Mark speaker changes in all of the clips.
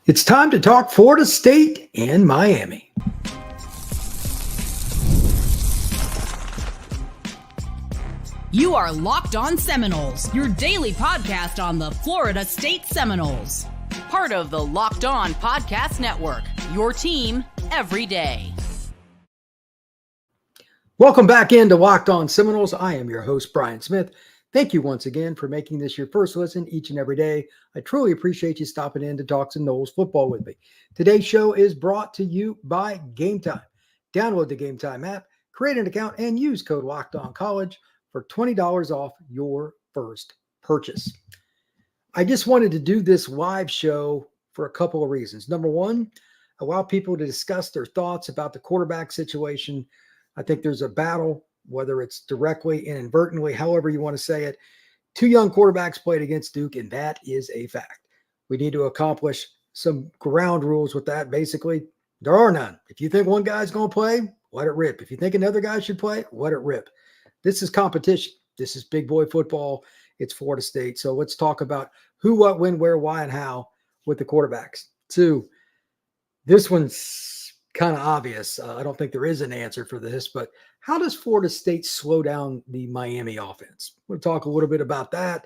Speaker 1: It's time to talk Florida State and Miami.
Speaker 2: You are Locked On Seminoles, your daily podcast on the Florida State Seminoles. Part of the Locked On Podcast Network, your team every day.
Speaker 1: Welcome back into Locked On Seminoles. I am your host, Brian Smith. Thank you once again for making this your first listen each and every day. I truly appreciate you stopping in to talk some Noles football with me. Today's show is brought to you by Game Time. Download the Game Time app, create an account, and use code LOCKEDONCollege for $20 off your first purchase. I just wanted to do this live show for a couple of reasons. Number one, allow people to discuss their thoughts about the quarterback situation. I think there's a battle, whether it's directly and inadvertently, however you want to say it. Two young quarterbacks played against Duke, and that is a fact. We need to accomplish some ground rules with that. Basically, there are none. If you think one guy's going to play, let it rip. If you think another guy should play, let it rip. This is competition. This is big boy football. It's Florida State. So let's talk about who, what, when, where, why, and how with the quarterbacks. Two, this one's kind of obvious. I don't think there is an answer for this, but how does Florida State slow down the Miami offense? We'll talk a little bit about that.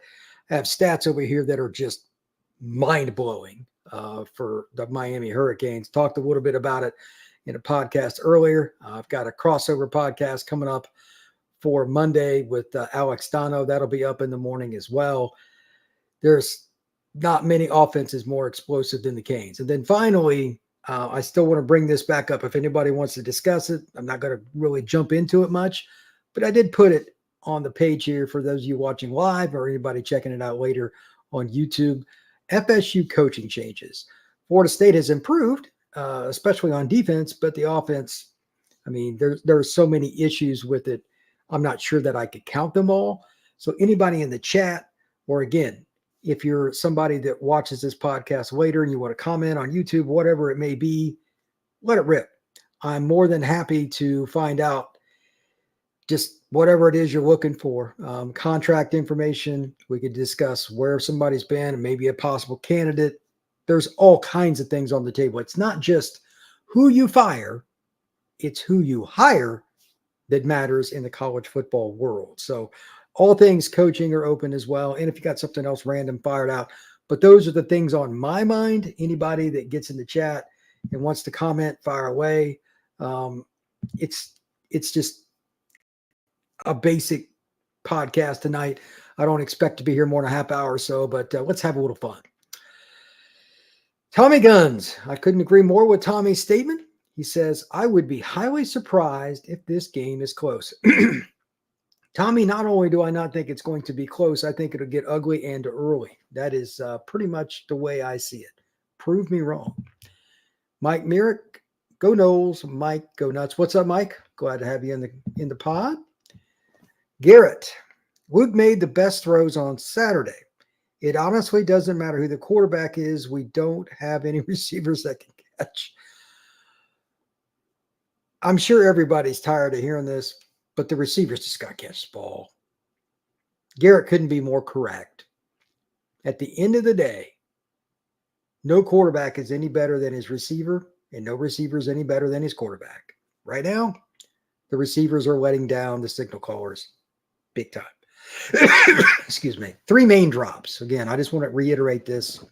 Speaker 1: I have stats over here that are just mind-blowing for the Miami Hurricanes. Talked a little bit about it in a podcast earlier. I've got a crossover podcast coming up for Monday with Alex Dono. That'll be up in the morning as well. There's not many offenses more explosive than the Canes. And then finally, I still want to bring this back up if anybody wants to discuss it. I'm not going to really jump into it much, but I did put it on the page here for those of you watching live or anybody checking it out later on YouTube. FSU coaching changes. Florida State has improved, especially on defense, but the offense, I mean, there are so many issues with it. I'm not sure that I could count them all. So anybody in the chat, or again, if you're somebody that watches this podcast later and you want to comment on YouTube, whatever it may be, let it rip. I'm more than happy to find out just whatever it is you're looking for. Contract information. We could discuss where somebody's been and maybe a possible candidate. There's all kinds of things on the table. It's not just who you fire. It's who you hire that matters in the college football world. So all things coaching are open as well. And if you got something else random, fire it out. But those are the things on my mind. Anybody that gets in the chat and wants to comment, fire away. It's just a basic podcast tonight. I don't expect to be here more than a half hour or so, but let's have a little fun. Tommy Guns. I couldn't agree more with Tommy's statement. He says, I would be highly surprised if this game is close. Tommy, not only do I not think it's going to be close, I think it'll get ugly and early. That is pretty much the way I see it. Prove me wrong. Mike Merrick, go Noles. Mike, go nuts. What's up, Mike? Glad to have you in the pod. Garrett, Luke made the best throws on Saturday. It honestly doesn't matter who the quarterback is. We don't have any receivers that can catch. I'm sure everybody's tired of hearing this, but the receivers just got to catch the ball. Garrett couldn't be more correct. At the end of the day, no quarterback is any better than his receiver, and no receiver is any better than his quarterback. Right now, the receivers are letting down the signal callers big time. Excuse me. 3 main drops. Again, I just want to reiterate this.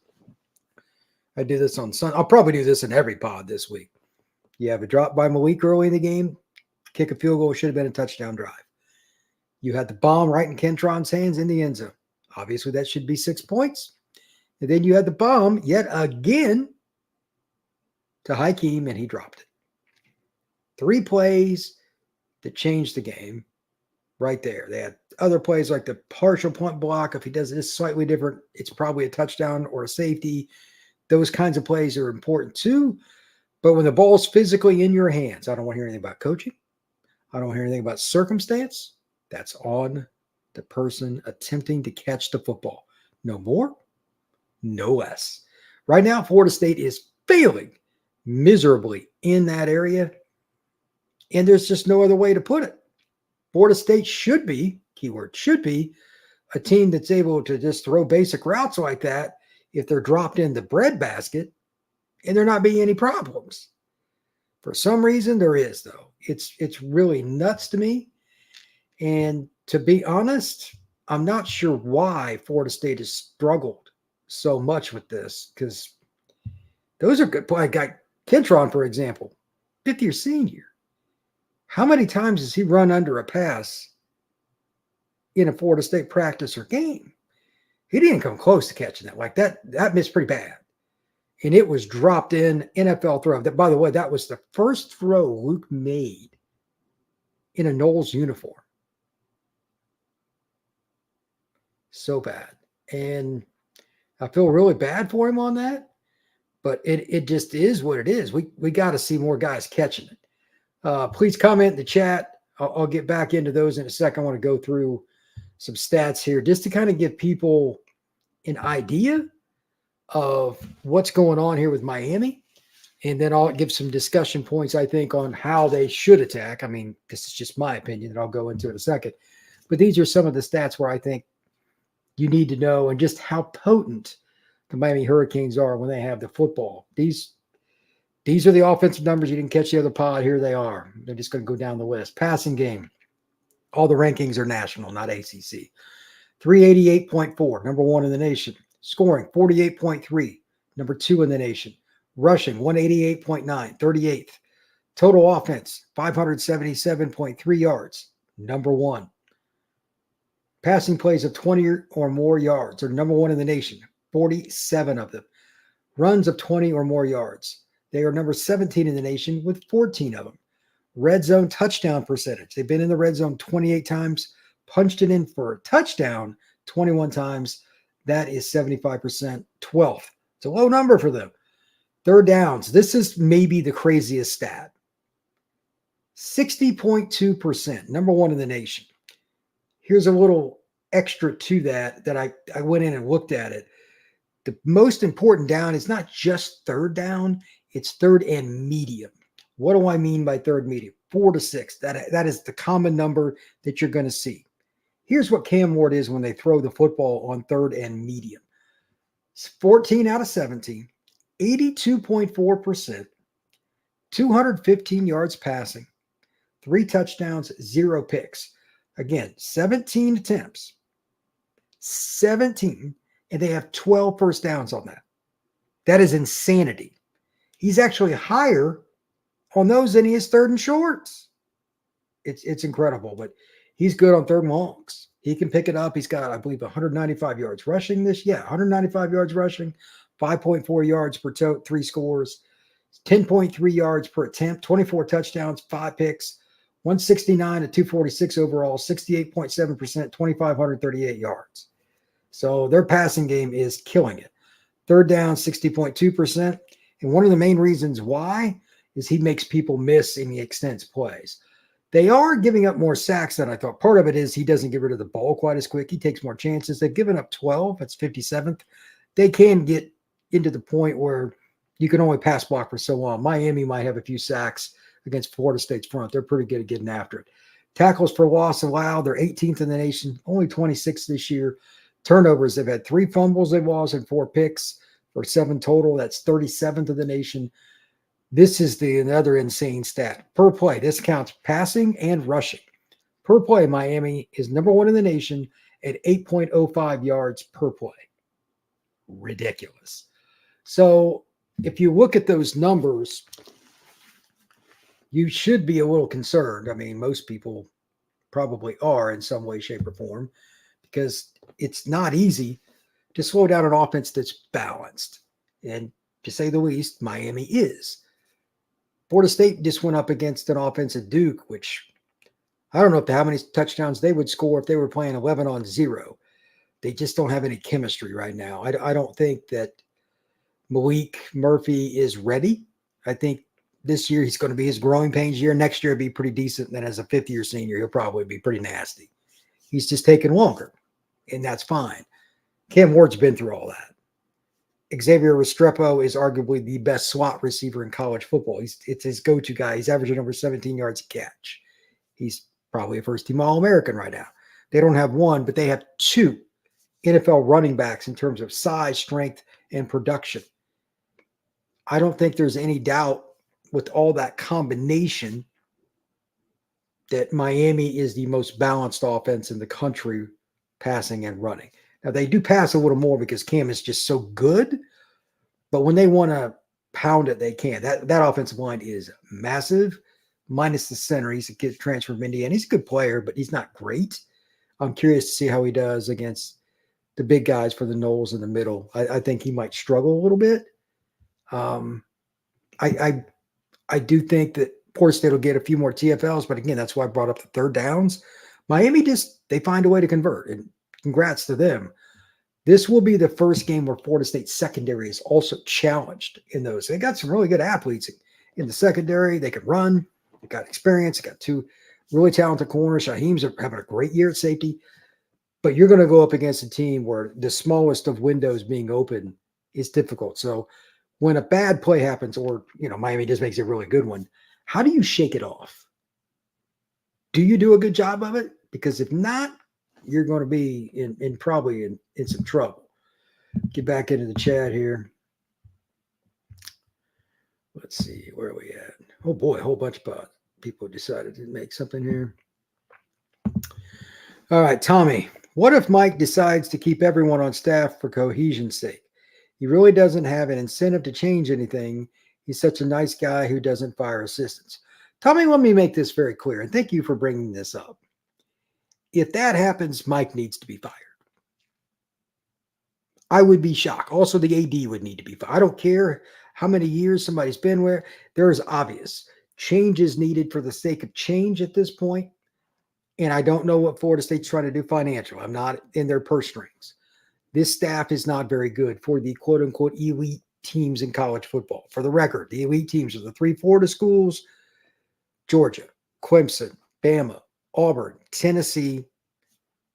Speaker 1: I do this on Sunday. I'll probably do this in every pod this week. You have a drop by Malik early in the game. Kick a field goal, should have been a touchdown drive. You had the bomb right in Kentron's hands in the end zone. Obviously, that should be 6 points. And then you had the bomb yet again to Hakeem, and he dropped it. 3 plays that changed the game right there. They had other plays like the partial punt block. If he does this slightly different, it's probably a touchdown or a safety. Those kinds of plays are important too. But when the ball's physically in your hands, I don't want to hear anything about coaching. I don't want to hear anything about circumstance. That's on the person attempting to catch the football. No more, no less. Right now, Florida State is failing miserably in that area, and there's just no other way to put it. Florida State should be, keyword should be, a team that's able to just throw basic routes like that if they're dropped in the breadbasket and there not be any problems. For some reason, there is, though. It's really nuts to me. And to be honest, I'm not sure why Florida State has struggled so much with this, because those are good. I got Kentron, for example, fifth-year senior. How many times has he run under a pass in a Florida State practice or game? He didn't come close to catching that. Like that missed pretty bad. And it was dropped in NFL throw. That, by the way, that was the first throw Luke made in a Noles uniform. So bad. And I feel really bad for him on that. But it just is what it is. We got to see more guys catching it. Please comment in the chat. I'll get back into those in a second. I want to go through some stats here just to kind of give people an idea of what's going on here with Miami. And then I'll give some discussion points, I think, on how they should attack. I mean, this is just my opinion, and I'll go into it in a second. But these are some of the stats where I think you need to know and just how potent the Miami Hurricanes are when they have the football. These are the offensive numbers. You didn't catch the other pod. Here they are. They're just going to go down the list. Passing game. All the rankings are national, not ACC. 388.4, number one in the nation. Scoring, 48.3, number two in the nation. Rushing, 188.9, 38th. Total offense, 577.3 yards, number one. Passing plays of 20 or more yards are number one in the nation, 47 of them. Runs of 20 or more yards. They are number 17 in the nation with 14 of them. Red zone touchdown percentage. They've been in the red zone 28 times, punched it in for a touchdown 21 times. That is 75%, 12th. It's a low number for them. Third downs. This is maybe the craziest stat. 60.2%, number one in the nation. Here's a little extra to that I went in and looked at it. The most important down is not just third down, it's third and medium. What do I mean by third medium? 4 to 6. That is the common number that you're going to see. Here's what Cam Ward is when they throw the football on third and medium. It's 14 out of 17, 82.4%, 215 yards passing, 3 touchdowns, 0 picks. Again, 17 attempts, 17, and they have 12 first downs on that. That is insanity. He's actually higher on those than he is third and shorts. It's incredible, but he's good on third and longs. He can pick it up. He's got, I believe, 195 yards rushing this. Yeah, 195 yards rushing, 5.4 yards per 3 scores, 10.3 yards per attempt, 24 touchdowns, 5 picks, 169 to 246 overall, 68.7%, 2,538 yards. So their passing game is killing it. Third down, 60.2%. And one of the main reasons why is he makes people miss and he extends plays. They are giving up more sacks than I thought. Part of it is he doesn't get rid of the ball quite as quick. He takes more chances. They've given up 12. That's 57th. They can get into the point where you can only pass block for so long. Miami might have a few sacks against Florida State's front. They're pretty good at getting after it. Tackles for loss allowed. They're 18th in the nation, only 26th this year. Turnovers, they've had 3 fumbles they've lost and 4 picks for 7 total. That's 37th of the nation. This is another insane stat. Per play, this counts passing and rushing. Per play, Miami is number 1 in the nation at 8.05 yards per play. Ridiculous. So if you look at those numbers, you should be a little concerned. I mean, most people probably are in some way, shape, or form, because it's not easy to slow down an offense that's balanced. And to say the least, Miami is. Florida State just went up against an offense at Duke, which I don't know how many touchdowns they would score if they were playing 11-0. They just don't have any chemistry right now. I don't think that Malik Murphy is ready. I think this year he's going to be his growing pains year. Next year, it'll be pretty decent. And then as a 5th-year senior, he'll probably be pretty nasty. He's just taking longer, and that's fine. Cam Ward's been through all that. Xavier Restrepo is arguably the best slot receiver in college football. It's his go-to guy. He's averaging over 17 yards a catch. He's probably a first-team All-American right now. They don't have one, but they have 2 NFL running backs in terms of size, strength, and production. I don't think there's any doubt with all that combination that Miami is the most balanced offense in the country, passing and running. Now, they do pass a little more because Cam is just so good, but when they want to pound it, they can. That offensive line is massive, minus the center. He's a kid transfer from Indiana. He's a good player, but he's not great. I'm curious to see how he does against the big guys for the Noles in the middle. I think he might struggle a little bit. I do think that Florida State will get a few more TFLs, but again, that's why I brought up the third downs. Miami they find a way to convert, and congrats to them. This will be the first game where Florida State secondary is also challenged in those. They got some really good athletes in the secondary. They can run. They got experience. They got two really talented corners. Shaheem's having a great year at safety. But you're going to go up against a team where the smallest of windows being open is difficult. So when a bad play happens, or Miami just makes a really good one, how do you shake it off? Do you do a good job of it? Because if not, you're going to be probably in some trouble. Get back into the chat here. Let's see, where are we at? Oh boy, a whole bunch of people decided to make something here. All right, Tommy, what if Mike decides to keep everyone on staff for cohesion's sake? He really doesn't have an incentive to change anything. He's such a nice guy who doesn't fire assistants. Tommy, let me make this very clear, and thank you for bringing this up. If that happens, Mike needs to be fired. I would be shocked. Also, the AD would need to be fired. I don't care how many years somebody's been where. There is obvious change is needed for the sake of change at this point. And I don't know what Florida State's trying to do financial. I'm not in their purse strings. This staff is not very good for the quote-unquote elite teams in college football. For the record, the elite teams are the three Florida schools: Georgia, Clemson, Bama, Auburn, Tennessee,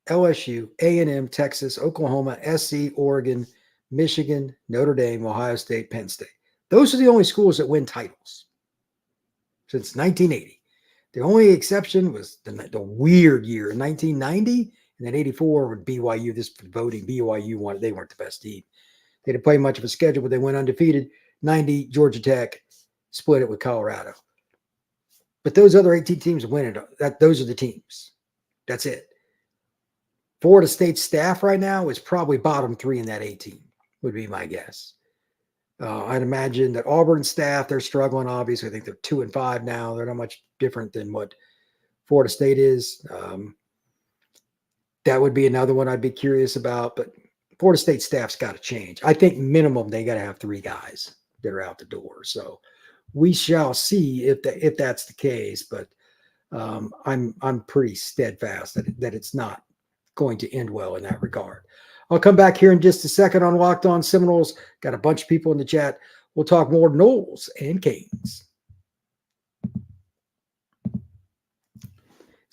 Speaker 1: LSU, A&M, Texas, Oklahoma, SC, Oregon, Michigan, Notre Dame, Ohio State, Penn State. Those are the only schools that win titles since 1980. The only exception was the weird year in 1990, and then 84 with BYU. This voting, BYU wanted, they weren't the best team. They didn't play much of a schedule, but they went undefeated. 90, Georgia Tech split it with Colorado. But those other 18 teams win it. Those are the teams. That's it. Florida State staff right now is probably bottom 3 in that 18, would be my guess. I'd imagine that Auburn staff, they're struggling, obviously. I think they're 2-5 now. They're not much different than what Florida State is. That would be another one I'd be curious about. But Florida State staff's got to change. I think minimum they got to have 3 guys that are out the door. So we shall see if that's the case. But I'm pretty steadfast that it's not going to end well in that regard. I'll come back here in just a second on Locked On Seminoles. Got a bunch of people in the chat. We'll talk more Noles and Canes.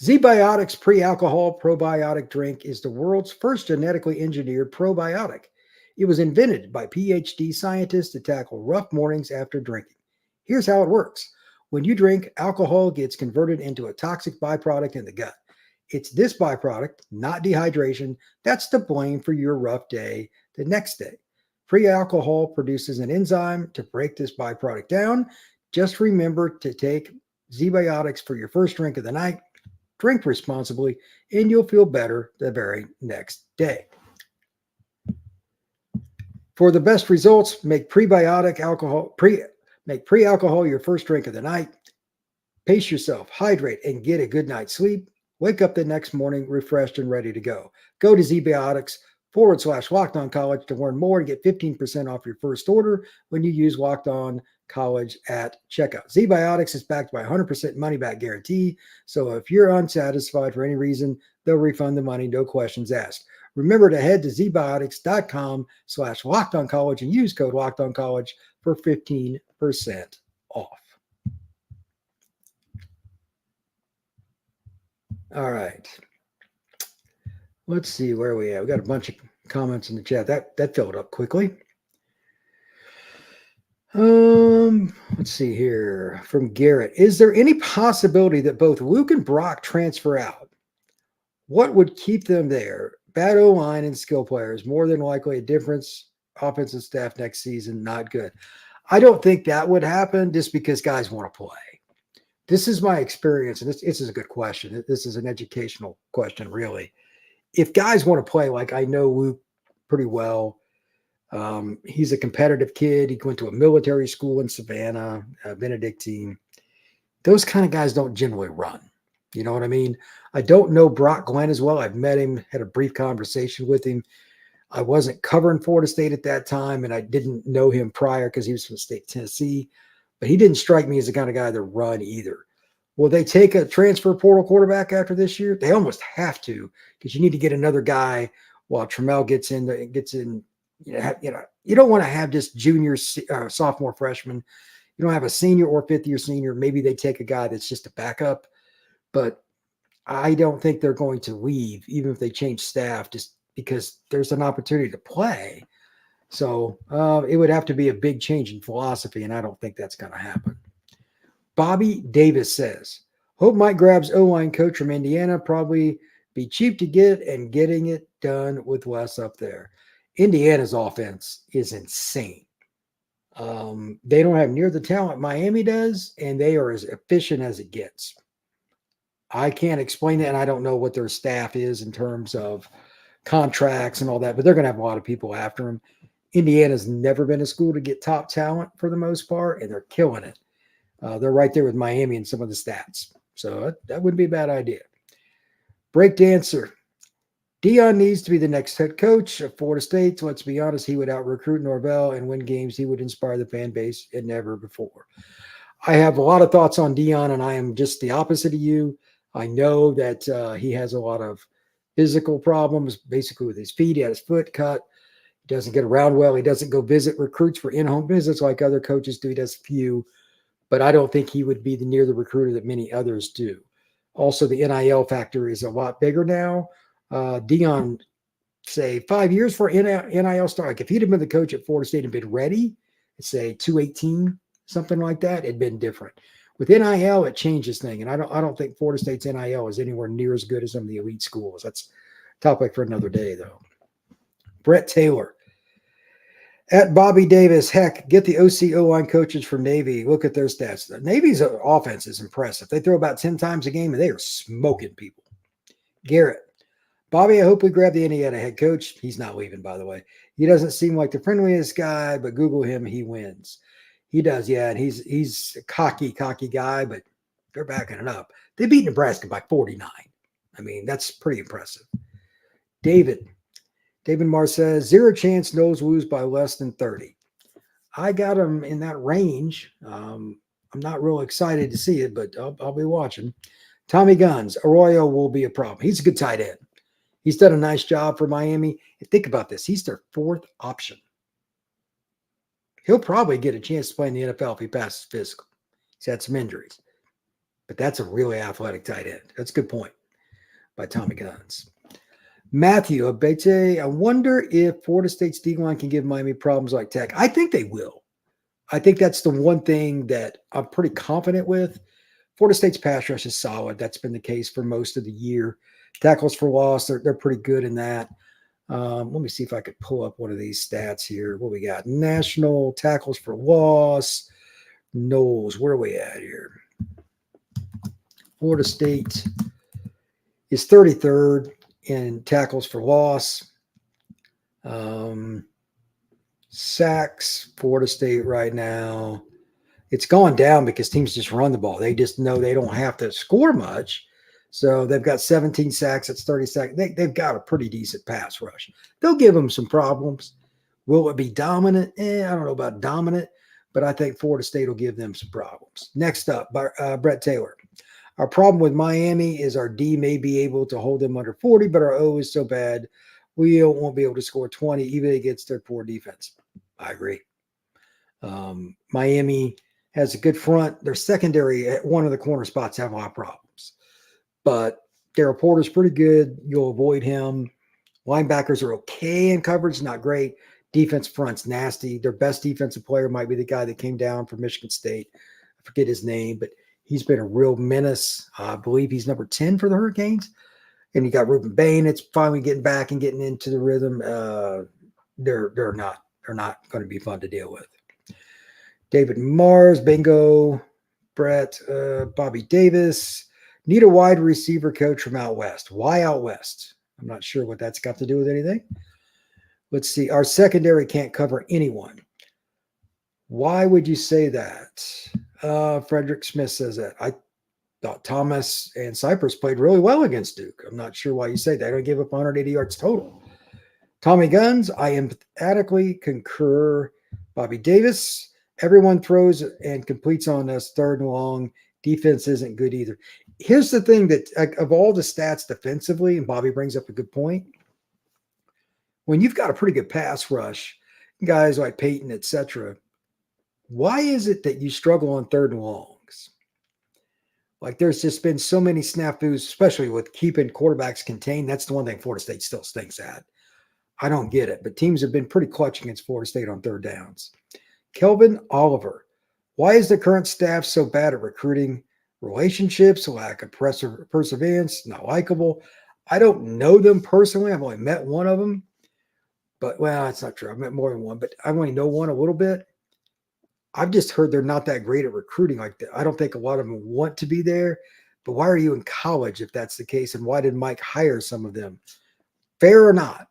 Speaker 1: Zbiotics pre-alcohol probiotic drink is the world's first genetically engineered probiotic. It was invented by PhD scientists to tackle rough mornings after drinking. Here's how it works. When you drink, alcohol gets converted into a toxic byproduct in the gut. It's this byproduct, not dehydration, that's to blame for your rough day the next day. Free alcohol produces an enzyme to break this byproduct down. Just remember to take Zbiotics for your first drink of the night. Drink responsibly, and you'll feel better the very next day. For the best results, make pre-alcohol your first drink of the night. Pace yourself, hydrate, and get a good night's sleep. Wake up the next morning refreshed and ready to go. Go to Zbiotics.com/LockedOnCollege to learn more and get 15% off your first order when you use Locked On College at checkout. Zbiotics is backed by 100% money back guarantee. So if you're unsatisfied for any reason, they'll refund the money, no questions asked. Remember to head to Zbiotics.com/LockedOnCollege and use code LockedOnCollege for 15% off. All right. Let's see where we at. We got a bunch of comments in the chat. That filled up quickly. Let's see here from Garrett. Is there any possibility that both Luke and Brock transfer out? What would keep them there? Bad O-line and skill players. More than likely a difference. Offensive staff next season, not good. I don't think that would happen just because guys want to play. This is my experience, and this is a good question. This is an educational question, really. If guys want to play, like I know Luke pretty well, he's a competitive kid. He went to a military school in Savannah, Benedictine. Those kind of guys don't generally run. You know what I mean? I don't know Brock Glenn as well. I've met him, had a brief conversation with him. I wasn't covering Florida State at that time, and I didn't know him prior because he was from the state of Tennessee. But he didn't strike me as the kind of guy to run either. Will they take a transfer portal quarterback after this year? They almost have to, because you need to get another guy while Trammell gets in. You don't want to have just junior, sophomore, freshman. You don't have a senior or fifth-year senior. Maybe they take a guy that's just a backup. But I don't think they're going to leave, even if they change staff, just because there's an opportunity to play. So it would have to be a big change in philosophy, and I don't think that's going to happen. Bobby Davis says, hope Mike grabs O-line coach from Indiana, probably be cheap to get and getting it done with less up there. Indiana's offense is insane. They don't have near the talent Miami does, and they are as efficient as it gets. I can't explain it, and I don't know what their staff is in terms of contracts and all that, but they're going to have a lot of people after them. Indiana's never been a school to get top talent for the most part, and they're killing it. They're right there with Miami in some of the stats. So that wouldn't be a bad idea. Breakdancer. Deion needs to be the next head coach of Florida State. So let's be honest, he would out-recruit Norvell and win games. He would inspire the fan base and never before. I have a lot of thoughts on Deion, and I am just the opposite of you. I know that he has a lot of physical problems, basically with his feet. He had his foot cut. He doesn't get around well. He doesn't go visit recruits for in-home visits like other coaches do. He does few, but I don't think he would be near the recruiter that many others do. Also, the NIL factor is a lot bigger now. Deion, say 5 years for NIL start. Like if he'd have been the coach at Florida State and been ready, say 218, something like that, it'd been different. With NIL, it changes things, and I don't think Florida State's NIL is anywhere near as good as some of the elite schools. That's a topic for another day, though. Brett Taylor. At Bobby Davis, heck, get the OC O-line coaches from Navy. Look at their stats. The Navy's offense is impressive. They throw about 10 times a game, and they are smoking people. Garrett. Bobby, I hope we grab the Indiana head coach. He's not leaving, by the way. He doesn't seem like the friendliest guy, but Google him, he wins. He does, yeah, and he's a cocky guy, but they're backing it up. They beat Nebraska by 49. I mean, that's pretty impressive. David Marr says, 0 chance Noles lose by less than 30. I got him in that range. I'm not real excited to see it, but I'll be watching. Tommy Guns, Arroyo will be a problem. He's a good tight end. He's done a nice job for Miami. And think about this. He's their 4th option. He'll probably get a chance to play in the NFL if he passes physical. He's had some injuries. But that's a really athletic tight end. That's a good point by Tommy Guns. Matthew Abete, I wonder if Florida State's D-line can give Miami problems like Tech. I think they will. I think that's the one thing that I'm pretty confident with. Florida State's pass rush is solid. That's been the case for most of the year. Tackles for loss, they're pretty good in that. Let me see if I could pull up one of these stats here. What we got? National tackles for loss. Noles, where are we at here? Florida State is 33rd in tackles for loss. Sacks, Florida State right now. It's gone down because teams just run the ball. They just know they don't have to score much. So they've got 17 sacks. It's 30 sacks. They've got a pretty decent pass rush. They'll give them some problems. Will it be dominant? I don't know about dominant, but I think Florida State will give them some problems. Next up, Brett Taylor. Our problem with Miami is our D may be able to hold them under 40, but our O is so bad we won't be able to score 20 even against their poor defense. I agree. Miami has a good front. Their secondary at one of the corner spots have a lot of problems. But Darryl Porter's pretty good. You'll avoid him. Linebackers are okay in coverage, not great. Defense front's nasty. Their best defensive player might be the guy that came down from Michigan State. I forget his name, but he's been a real menace. I believe he's number 10 for the Hurricanes. And you got Ruben Bain. It's finally getting back and getting into the rhythm. They're not going to be fun to deal with. David Mars, bingo. Brett, Bobby Davis. Need a wide receiver coach from out west. Why out west? I'm not sure what that's got to do with anything. Let's see. Our secondary can't cover anyone. Why would you say that? Frederick Smith says that. I thought Thomas and Cypress played really well against Duke. I'm not sure why you say that. They don't give up 180 yards total. Tommy Guns, I emphatically concur. Bobby Davis, everyone throws and completes on us 3rd and long. Defense isn't good either. Here's the thing that of all the stats defensively, and Bobby brings up a good point, when you've got a pretty good pass rush, guys like Peyton, etc., why is it that you struggle on 3rd and longs? Like there's just been so many snafus, especially with keeping quarterbacks contained. That's the one thing Florida State still stinks at. I don't get it, but teams have been pretty clutch against Florida State on 3rd downs. Kelvin Oliver, why is the current staff so bad at recruiting? Relationships, lack of perseverance, not likable. I don't know them personally. I've only met one of them, but well, that's not true. I've met more than one, but I only know one a little bit. I've just heard they're not that great at recruiting like that. I don't think a lot of them want to be there, but why are you in college if that's the case? And why did Mike hire some of them? Fair or not,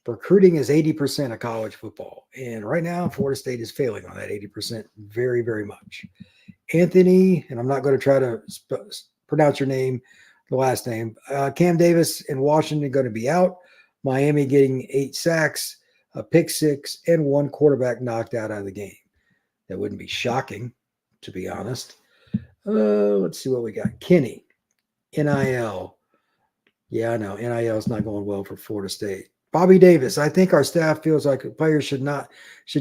Speaker 1: recruiting is 80% of college football. And right now, Florida State is failing on that 80% very, very much. Anthony, and I'm not going to try to pronounce your name, the last name, Cam Davis in Washington going to be out. Miami getting 8 sacks, a pick 6, and 1 quarterback knocked out of the game. That wouldn't be shocking, to be honest. Let's see what we got. Kenny, NIL. Yeah, I know. NIL is not going well for Florida State. Bobby Davis, I think our staff feels like players should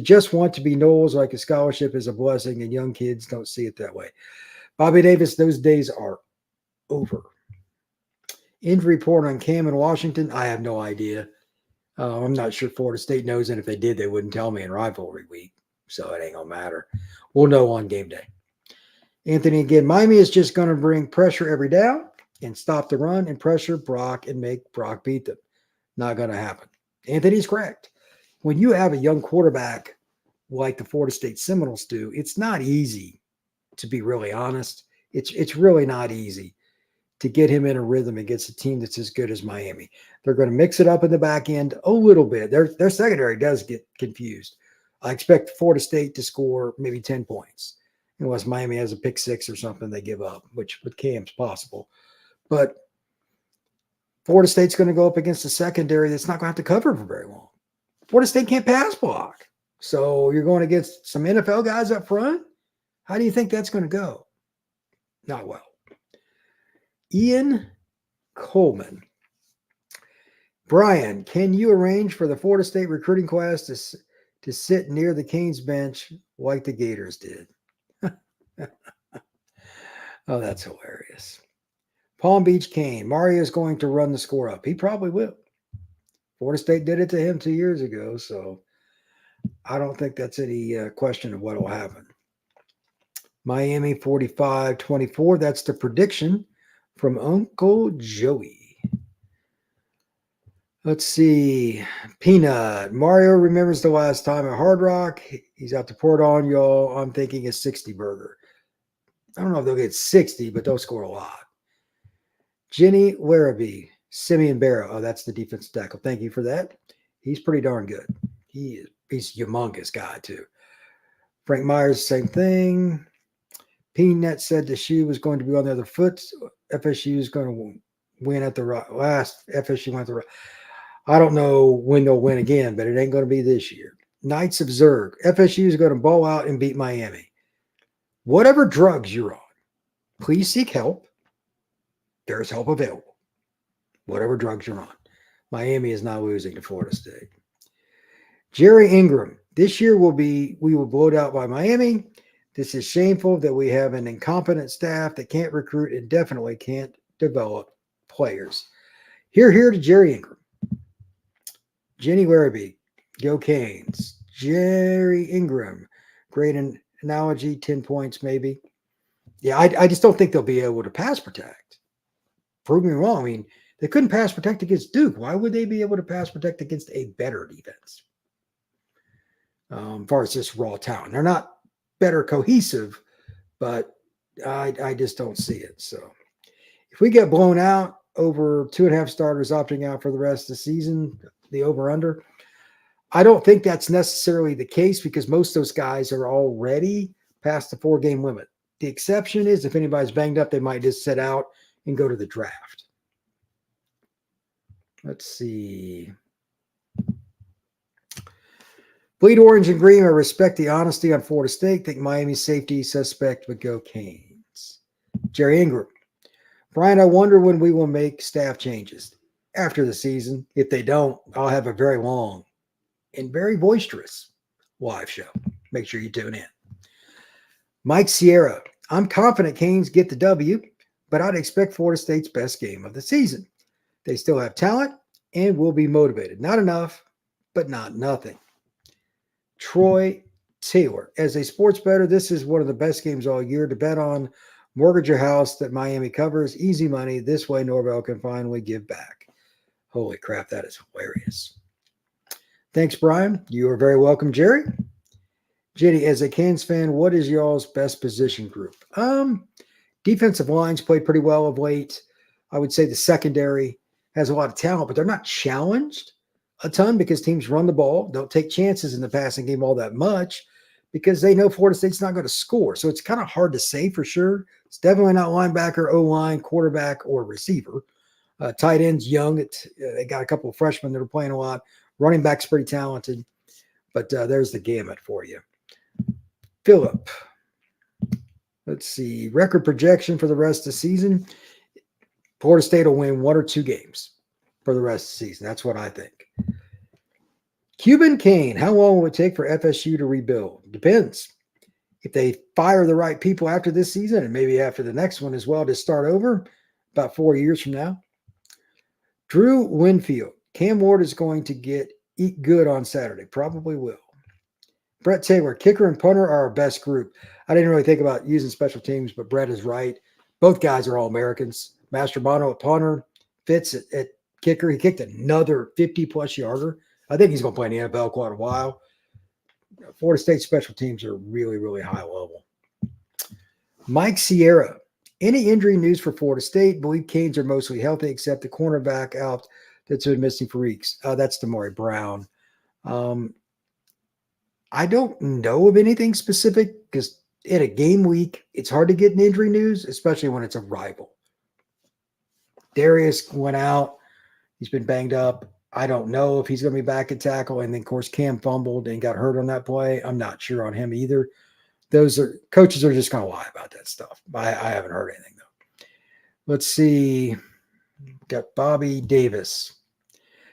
Speaker 1: just want to be Noles, like a scholarship is a blessing, and young kids don't see it that way. Bobby Davis, those days are over. Injury report on Cam in Washington, I have no idea. I'm not sure Florida State knows, and if they did, they wouldn't tell me in rivalry week. So it ain't going to matter. We'll know on game day. Anthony again, Miami is just going to bring pressure every down and stop the run and pressure Brock and make Brock beat them. Not going to happen. Anthony's correct. When you have a young quarterback like the Florida State Seminoles do, it's not easy, to be really honest. It's really not easy to get him in a rhythm against a team that's as good as Miami. They're going to mix it up in the back end a little bit. Their secondary does get confused. I expect Florida State to score maybe 10 points. Unless Miami has a pick 6 or something they give up, which with Cam's possible. But Florida State's going to go up against a secondary that's not going to have to cover for very long. Florida State can't pass block. So you're going against some NFL guys up front? How do you think that's going to go? Not well. Ian Coleman. Brian, can you arrange for the Florida State recruiting class to sit near the Canes bench like the Gators did? Oh, that's hilarious. Palm Beach Cane. Mario is going to run the score up. He probably will. Florida State did it to him 2 years ago, so I don't think that's any question of what will happen. Miami 45-24. That's the prediction from Uncle Joey. Let's see. Peanut. Mario remembers the last time at Hard Rock. He's out to pour it on y'all. I'm thinking a 60 burger. I don't know if they'll get 60, but they'll score a lot. Jenny Larrabee. Simeon Barrow. Oh, that's the defensive tackle. Thank you for that. He's pretty darn good. He's a humongous guy, too. Frank Myers, same thing. Peanut said the shoe was going to be on the other foot. FSU is going to win at the last. FSU went at the right. I don't know when they'll win again, but it ain't going to be this year. Knights of Zerg. FSU is going to ball out and beat Miami. Whatever drugs you're on, please seek help. There's help available. Whatever drugs you're on. Miami is not losing to Florida State. Jerry Ingram. This year we will blow it out by Miami. This is shameful that we have an incompetent staff that can't recruit and definitely can't develop players. Here to Jerry Ingram. Jenny Larrabee, go Canes. Jerry Ingram, great analogy, 10 points maybe. Yeah, I just don't think they'll be able to pass protect. Prove me wrong. I mean, they couldn't pass protect against Duke. Why would they be able to pass protect against a better defense? As far as just raw talent. They're not better cohesive, but I just don't see it. So if we get blown out, over 2.5 starters opting out for the rest of the season, the over-under, I don't think that's necessarily the case because most of those guys are already past the 4-game limit. The exception is if anybody's banged up, they might just sit out and go to the draft. Let's see. Bleed orange and green. I respect the honesty on Florida State. Think Miami's safety suspect would go Canes. Jerry Ingram. Brian, I wonder when we will make staff changes after the season. If they don't, I'll have a very long and very boisterous live show. Make sure you tune in. Mike Sierra. I'm confident Canes get the W, but I'd expect Florida State's best game of the season. They still have talent and will be motivated. Not enough, but not nothing. Troy Taylor. As a sports bettor, this is one of the best games all year to bet on. Mortgage your house that Miami covers. Easy money. This way, Norvell can finally give back. Holy crap, that is hilarious. Thanks, Brian. You are very welcome, Jerry. Jenny, as a Canes fan, what is y'all's best position group? Defensive lines played pretty well of late. I would say the secondary has a lot of talent, but they're not challenged a ton because teams run the ball, don't take chances in the passing game all that much because they know Florida State's not going to score. So it's kind of hard to say for sure. It's definitely not linebacker, O-line, quarterback, or receiver. Tight ends, young. They got a couple of freshmen that are playing a lot. Running back's pretty talented. But there's the gamut for you. Philip. Let's see. Record projection for the rest of the season. Florida State will win 1 or 2 games for the rest of the season. That's what I think. Cuban Kane. How long will it take for FSU to rebuild? Depends. If they fire the right people after this season and maybe after the next one as well to start over about 4 years from now. Drew Winfield. Cam Ward is going to eat good on Saturday. Probably will. Brett Taylor. Kicker and punter are our best group. I didn't really think about using special teams, but Brett is right. Both guys are all Americans. Mastrobono at punter. Fitz at kicker. He kicked another 50-plus yarder. I think he's going to play in the NFL quite a while. Florida State special teams are really, really high level. Mike Sierra. Any injury news for Florida State? Believe Canes are mostly healthy except the cornerback out that's been missing for weeks. That's Damari Brown. I don't know of anything specific because in a game week, it's hard to get an injury news, especially when it's a rival. Darius went out. He's been banged up. I don't know if he's going to be back at tackle. And then, of course, Cam fumbled and got hurt on that play. I'm not sure on him either. Coaches are just going to lie about that stuff. I haven't heard anything, though. Let's see. Got Bobby Davis.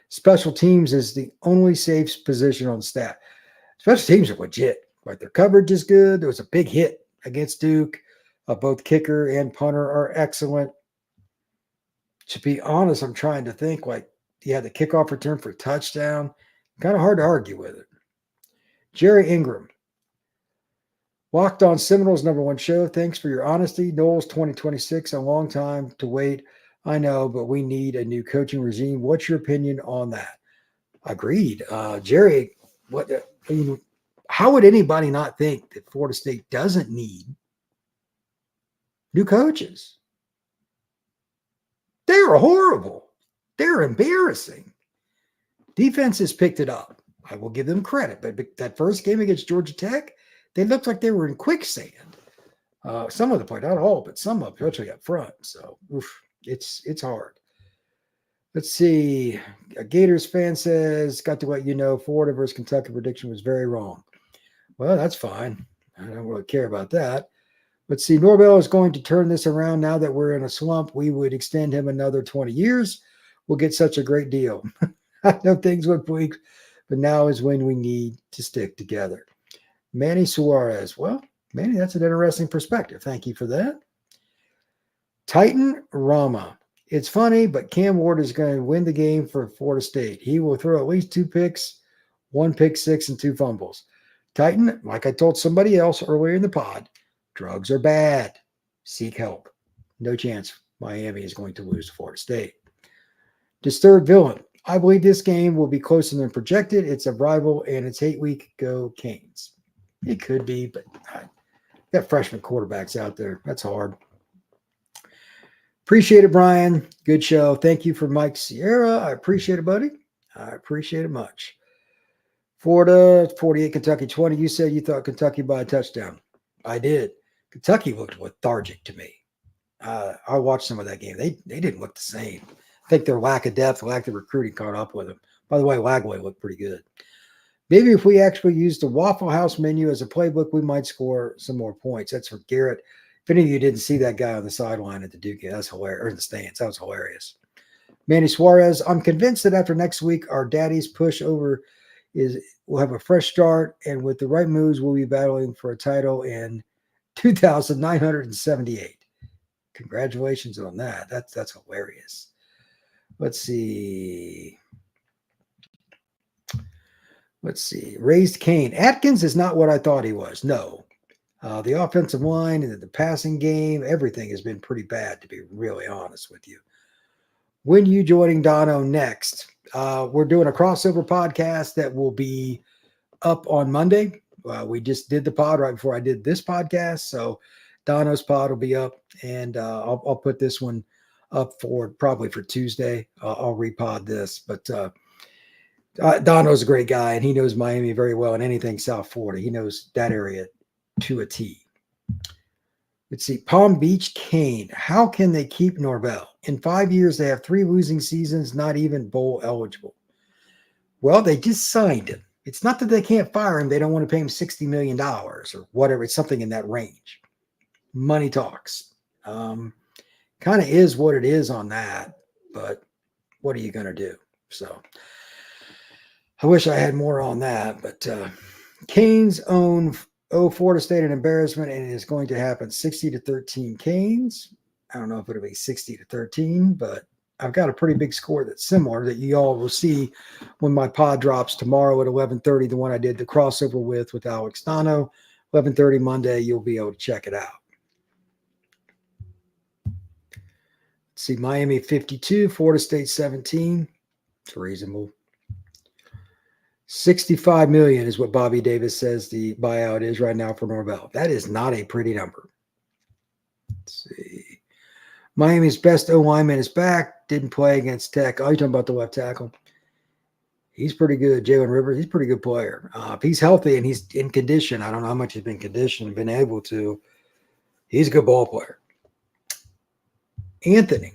Speaker 1: Special teams is the only safe position on staff. Special teams are legit. Like their coverage is good. There was a big hit against Duke. Both kicker and punter are excellent. To be honest, I'm trying to think like, the kickoff return for a touchdown. Kind of hard to argue with it. Jerry Ingram. Locked on Seminoles #1 show. Thanks for your honesty. Noles 2026, a long time to wait. I know, but we need a new coaching regime. What's your opinion on that? Agreed. Jerry, how would anybody not think that Florida State doesn't need new coaches? They are horrible. They're embarrassing. Defense has picked it up. I will give them credit. But that first game against Georgia Tech, they looked like they were in quicksand. Some of the play, not all, but some of them, especially up front. So it's hard. Let's see. A Gators fan says, got to let you know, Florida versus Kentucky prediction was very wrong. Well, that's fine. I don't really care about that. Let's see. Norvell is going to turn this around now that we're in a slump. We would extend him another 20 years. We'll get such a great deal. I know things went bleak, but now is when we need to stick together. Manny Suarez. Well, Manny, that's an interesting perspective. Thank you for that. Titan Rama. It's funny, but Cam Ward is going to win the game for Florida State. He will throw at least 2 picks, 1 pick six, and 2 fumbles. Titan, like I told somebody else earlier in the pod, drugs are bad. Seek help. No chance Miami is going to lose to Florida State. Disturbed Villain. I believe this game will be closer than projected. It's a rival, and it's 8 week go Canes. It could be, but Got freshman quarterbacks out there. That's hard. Appreciate it, Brian. Good show. Thank you for Mike Sierra. I appreciate it, buddy. I appreciate it much. Florida, 48, Kentucky, 20. You said you thought Kentucky by a touchdown. I did. Kentucky looked lethargic to me. I watched some of that game. They didn't look the same. I think their lack of depth, lack of recruiting caught up with them. By the way, Lagway looked pretty good. Maybe if we actually used the Waffle House menu as a playbook, we might score some more points. That's for Garrett. If any of you didn't see that guy on the sideline at the Duke, that's hilarious. Or in the stands, that was hilarious. Manny Suarez, I'm convinced that after next week, our daddy's push over we'll have a fresh start, and with the right moves, we'll be battling for a title in 2,978. Congratulations on that. That's hilarious. Let's see. Raised Kane. Atkins is not what I thought he was. No. The offensive line and the passing game, everything has been pretty bad, to be really honest with you. When you joining Dono next? We're doing a crossover podcast that will be up on Monday. We just did the pod right before I did this podcast, so Dono's pod will be up, and I'll put this one up probably for Tuesday. I'll repod this, but Dono's a great guy, and he knows Miami very well, and anything South Florida. He knows that area to a T. Let's see. Palm Beach Kane. How can they keep Norvell? In 5 years, they have 3 losing seasons, not even bowl eligible. Well, they just signed him. It's not that they can't fire him. They don't want to pay him $60 million or whatever. It's something in that range. Money talks. Kind of is what it is on that, but what are you going to do? So I wish I had more on that, but Canes own Florida State an embarrassment, and it is going to happen 60-13 Canes. I don't know if it'll be 60-13, but I've got a pretty big score that's similar that you all will see when my pod drops tomorrow at 11:30, the one I did the crossover with Alex Dono. 11:30 Monday, you'll be able to check it out. Let's see, Miami 52, Florida State 17. It's reasonable. $65 million is what Bobby Davis says the buyout is right now for Norvell. That is not a pretty number. Let's see. Miami's best O-lineman is back. Didn't play against Tech. Oh, you're talking about the left tackle. He's pretty good. Jalen Rivers, he's a pretty good player. If he's healthy and he's in condition, I don't know how much he's been conditioned, been able to. He's a good ball player. Anthony.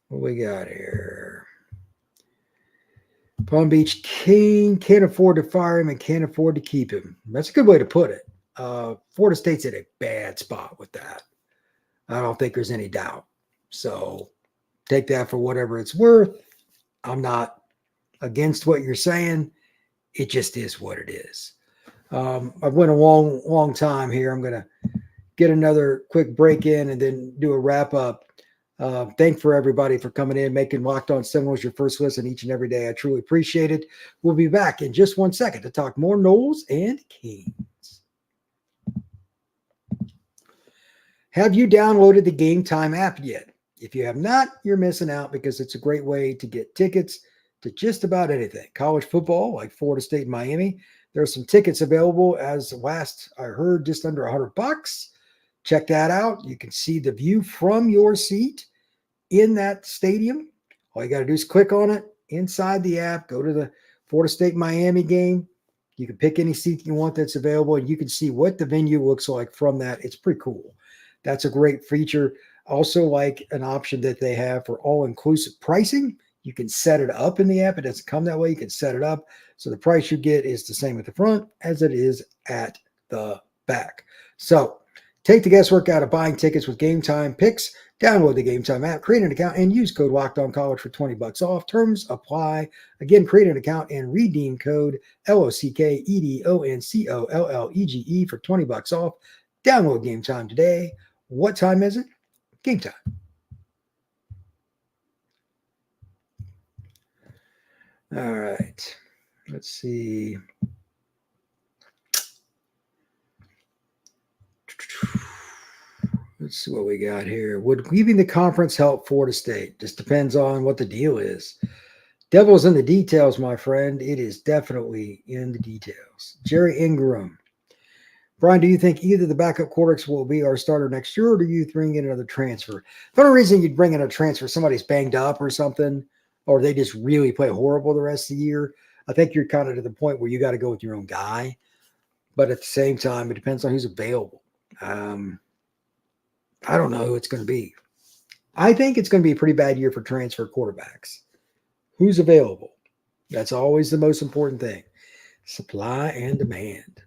Speaker 1: What we got here? Palm Beach King can't afford to fire him and can't afford to keep him. That's a good way to put it. Florida State's in a bad spot with that. I don't think there's any doubt. So take that for whatever it's worth. I'm not against what you're saying. It just is what it is. I've went a long time here. I'm going to get another quick break in and then do a wrap up. Thank for everybody for coming in, making Locked On Seminoles your first listen each and every day. I truly appreciate it. We'll be back in just 1 second to talk more Noles and Canes. Have you downloaded the Game Time app yet? If you have not, you're missing out because it's a great way to get tickets to just about anything. College football, like Florida State and Miami. There are some tickets available as last I heard, just under $100. Check that out. You can see the view from your seat in that stadium. All you got to do is click on it inside the app, go to the Florida State Miami game. You can pick any seat you want that's available, and you can see what the venue looks like from that. It's pretty cool. That's a great feature. Also, like an option that they have for all-inclusive pricing. You can set it up in the app. It doesn't come that way. You can set it up. So the price you get is the same at the front as it is at the back. So take the guesswork out of buying tickets with Game Time Picks. Download the Game Time app, create an account, and use code LOCKEDONCollege for $20 off. Terms apply. Again, create an account and redeem code LOCKEDONCOLLEGE for $20 off. Download Game Time today. What time is it? Game time. All right. Let's see. Let's see what we got here. Would leaving the conference help Florida State? Just depends on what the deal is. Devil's in the details, my friend. It is definitely in the details. Jerry Ingram. Brian, do you think either the backup quarterbacks will be our starter next year, or do you bring in another transfer? The only reason you'd bring in a transfer, somebody's banged up or something, or they just really play horrible the rest of the year. I think you're kind of to the point where you got to go with your own guy. But at the same time, it depends on who's available. I don't know who it's going to be. I think it's going to be a pretty bad year for transfer quarterbacks. Who's available? That's always the most important thing. Supply and demand.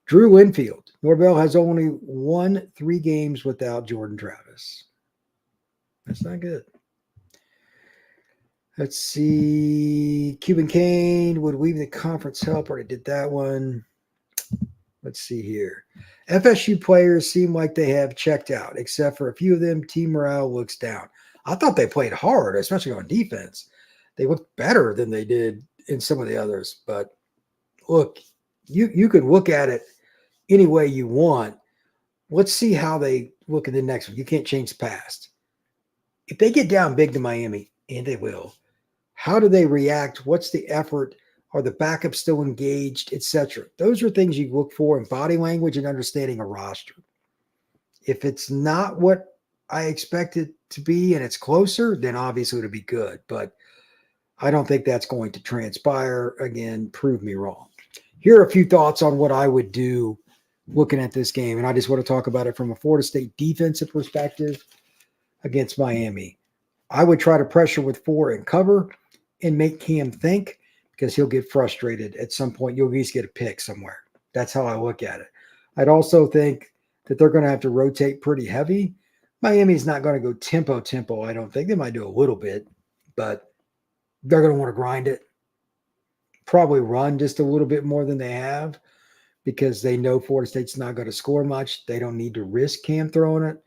Speaker 1: Drew Winfield. Norvell has only won 3 games without Jordan Travis. That's not good. Let's see. Cuban Kane would leave the conference help. Already did that one. Let's see here. FSU players seem like they have checked out, except for a few of them. Team morale looks down. I thought they played hard, especially on defense. They looked better than they did in some of the others. But look, you could look at it any way you want. Let's see how they look in the next one. You can't change the past. If they get down big to Miami, and they will, how do they react? What's the effort? Are the backups still engaged, etc.? Those are things you look for in body language and understanding a roster. If it's not what I expect it to be and it's closer, then obviously it'll be good. But I don't think that's going to transpire. Again, prove me wrong. Here are a few thoughts on what I would do looking at this game. And I just want to talk about it from a Florida State defensive perspective against Miami. I would try to pressure with 4 and cover and make Cam think, because he'll get frustrated at some point. You'll at least get a pick somewhere. That's how I look at it. I'd also think that they're going to have to rotate pretty heavy. Miami's not going to go tempo, I don't think. They might do a little bit, but they're going to want to grind it. Probably run just a little bit more than they have, because they know Florida State's not going to score much. They don't need to risk Cam throwing it.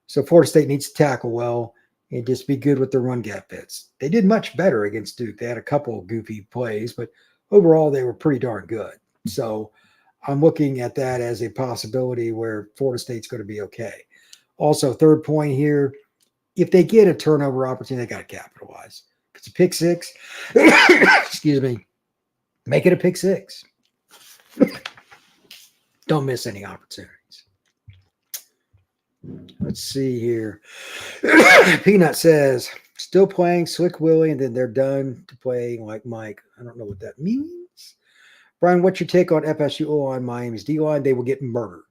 Speaker 1: So Florida State needs to tackle well and just be good with the run gap fits. They did much better against Duke. They had a couple of goofy plays, but overall they were pretty darn good. So I'm looking at that as a possibility where Florida State's going to be okay. Also, third point here, if they get a turnover opportunity, they got to capitalize. If it's a pick 6, excuse me, make it a pick 6. Don't miss any opportunities. Let's see here. Peanut says, still playing Slick Willie, and then they're done to play like Mike. I don't know what that means. Brian, what's your take on FSU O-line, Miami's D-line? They will get murdered.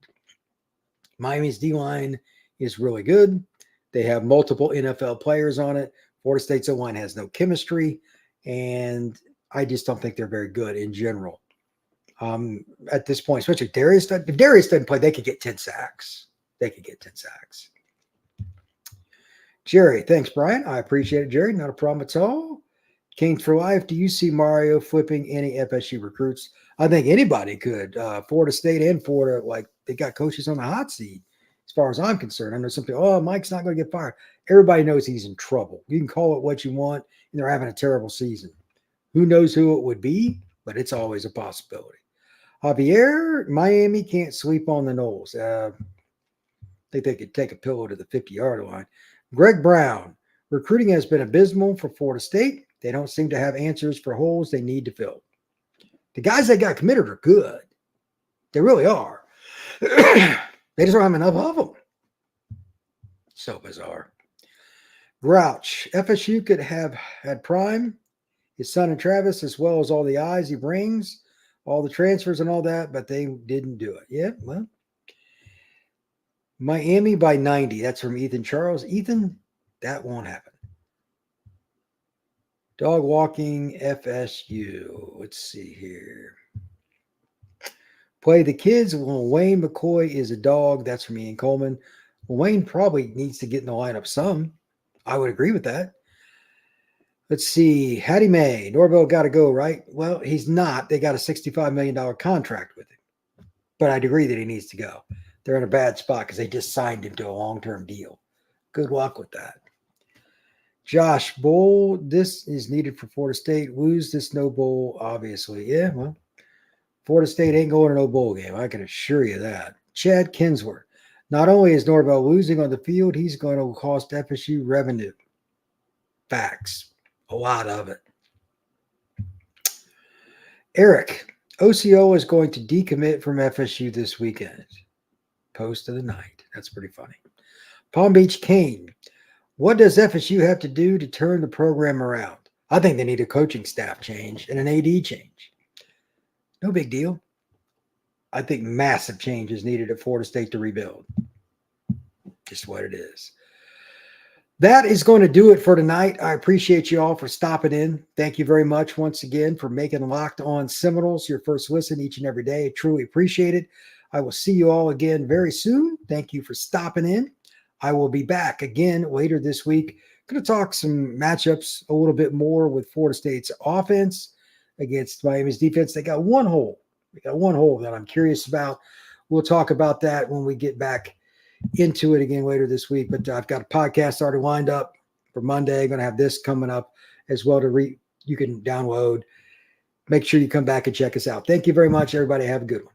Speaker 1: Miami's D-line is really good. They have multiple NFL players on it. Florida State's O-line has no chemistry, and I just don't think they're very good in general. At this point, especially Darius. If Darius doesn't play, they could get 10 sacks. They could get 10 sacks. Jerry, thanks, Brian. I appreciate it, Jerry. Not a problem at all. Canes for life. Do you see Mario flipping any FSU recruits? I think anybody could. Florida State and Florida, like, they got coaches on the hot seat, as far as I'm concerned. I know some people, Mike's not going to get fired. Everybody knows he's in trouble. You can call it what you want, and they're having a terrible season. Who knows who it would be, but it's always a possibility. Javier, Miami can't sweep on the Noles. I think they could take a pillow to the 50-yard line. Greg Brown, recruiting has been abysmal for Florida State. They don't seem to have answers for holes they need to fill. The guys that got committed are good. They really are. They just don't have enough of them. So bizarre. Grouch, FSU could have had Prime, his son and Travis, as well as all the eyes he brings, all the transfers and all that, but they didn't do it. Yeah, well. Miami by 90. That's from Ethan Charles. Ethan, that won't happen. Dog walking FSU. Let's see here. Play the kids. Well, Wayne McCoy is a dog. That's from Ian Coleman. Well, Wayne probably needs to get in the lineup some. I would agree with that. Let's see. Hattie May. Norvell got to go, right? Well, he's not. They got a $65 million contract with him. But I'd agree that he needs to go. They're in a bad spot because they just signed him to a long-term deal. Good luck with that. Josh Bowl, this is needed for Florida State. Lose this no bowl, obviously. Yeah, well, Florida State ain't going to no bowl game. I can assure you that. Chad Kinsworth. Not only is Norvell losing on the field, he's going to cost FSU revenue. Facts. A lot of it. Eric, OCO is going to decommit from FSU this weekend. Post of the night. That's pretty funny. Palm Beach Kane. What does FSU have to do to turn the program around? I think they need a coaching staff change and an AD change. No big deal. I think massive change is needed at Florida State to rebuild. Just what it is. That is going to do it for tonight. I appreciate you all for stopping in. Thank you very much once again for making Locked On Seminoles your first listen each and every day. I truly appreciate it. I will see you all again very soon. Thank you for stopping in. I will be back again later this week. Going to talk some matchups a little bit more with Florida State's offense against Miami's defense. They got one hole. That I'm curious about. We'll talk about that when we get back into it again later this week. But I've got a podcast already lined up for Monday. Going to have this coming up as well you can download. Make sure you come back and check us out. Thank you very much, everybody. Have a good one.